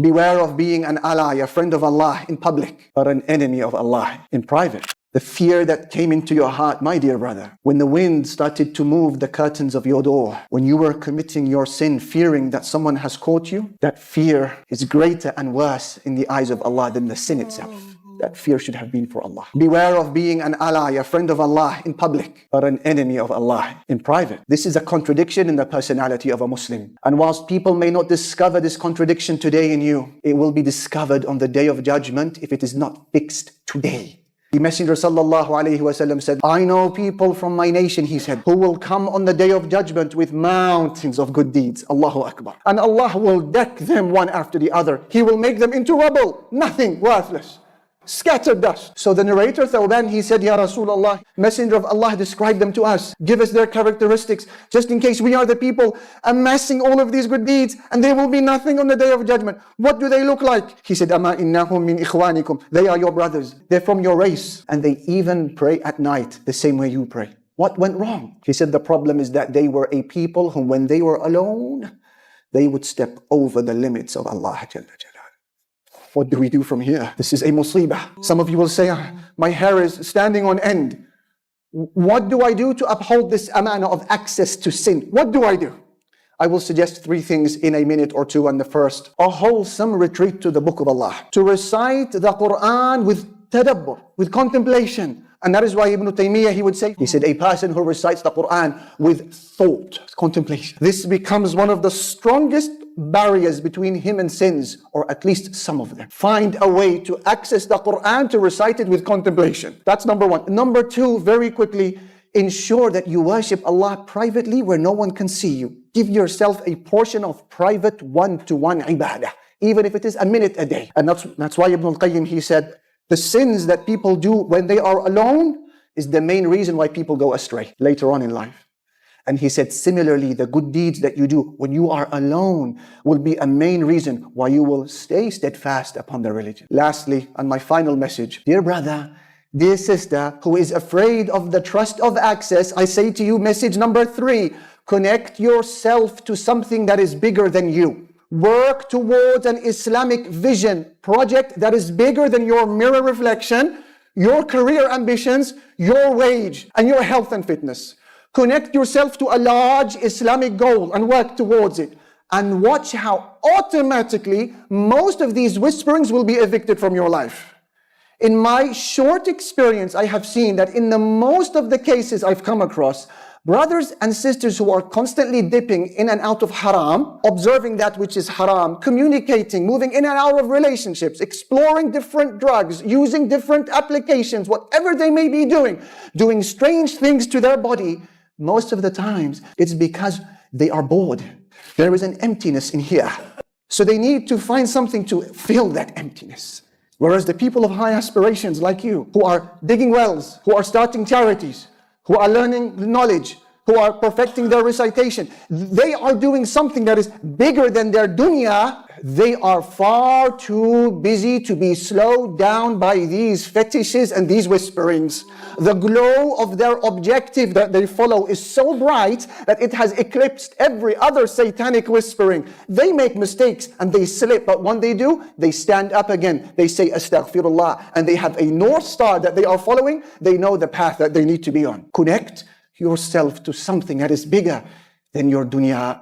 Beware of being an ally, a friend of Allah in public, but an enemy of Allah in private. The fear that came into your heart, my dear brother, when the wind started to move the curtains of your door, when you were committing your sin, fearing that someone has caught you, that fear is greater and worse in the eyes of Allah than the sin itself. That fear should have been for Allah. Beware of being an ally, a friend of Allah in public, but an enemy of Allah in private. This is a contradiction in the personality of a Muslim. And whilst people may not discover this contradiction today in you, it will be discovered on the day of judgment if it is not fixed today. The Messenger sallallahu alaihi wasallam said, I know people from my nation, he said, who will come on the day of judgment with mountains of good deeds. Allahu Akbar. And Allah will deck them one after the other. He will make them into rubble, nothing, worthless, scattered dust. So the narrator Thawban, he said, Ya Rasulullah, Messenger of Allah, describe them to us. Give us their characteristics, just in case we are the people amassing all of these good deeds and there will be nothing on the day of judgment. What do they look like? He said, Ama innahum min ikhwanikum. They are your brothers. They're from your race. And they even pray at night the same way you pray. What went wrong? He said, the problem is that they were a people whom when they were alone, they would step over the limits of Allah Jalla Jalla. What do we do from here? This is a musibah. Some of you will say, my hair is standing on end. What do I do to uphold this amana of access to sin? What do I do? I will suggest 3 things in a minute or 2. And the first, a wholesome retreat to the book of Allah. To recite the Quran with tadabbur, with contemplation. And that is why Ibn Taymiyyah, he would say, he said, a person who recites the Quran with thought, contemplation. This becomes one of the strongest barriers between him and sins, or at least some of them. Find a way to access the Quran, to recite it with contemplation. That's number 1. Number 2, very quickly, ensure that you worship Allah privately where no one can see you. Give yourself a portion of private one-to-one ibadah, even if it is a minute a day. And that's why Ibn al-Qayyim, he said, the sins that people do when they are alone is the main reason why people go astray later on in life. And he said, similarly, the good deeds that you do when you are alone will be a main reason why you will stay steadfast upon the religion. Lastly, and my final message, dear brother, dear sister, who is afraid of the trust of access, I say to you, message number 3, connect yourself to something that is bigger than you. Work towards an Islamic vision project that is bigger than your mirror reflection, your career ambitions, your wage, and your health and fitness. Connect yourself to a large Islamic goal and work towards it. And watch how automatically most of these whisperings will be evicted from your life. In my short experience, I have seen that in the most of the cases I've come across, brothers and sisters who are constantly dipping in and out of haram, observing that which is haram, communicating, moving in and out of relationships, exploring different drugs, using different applications, whatever they may be doing strange things to their body, most of the times it's because they are bored. There is an emptiness in here. So they need to find something to fill that emptiness. Whereas the people of high aspirations like you, who are digging wells, who are starting charities, who are learning knowledge, who are perfecting their recitation, they are doing something that is bigger than their dunya. They are far too busy to be slowed down by these fetishes and these whisperings. The glow of their objective that they follow is so bright that it has eclipsed every other satanic whispering. They make mistakes and they slip, but when they do, they stand up again. They say astaghfirullah, and they have a north star that they are following. They know the path that they need to be on. Connect yourself to something that is bigger than your dunya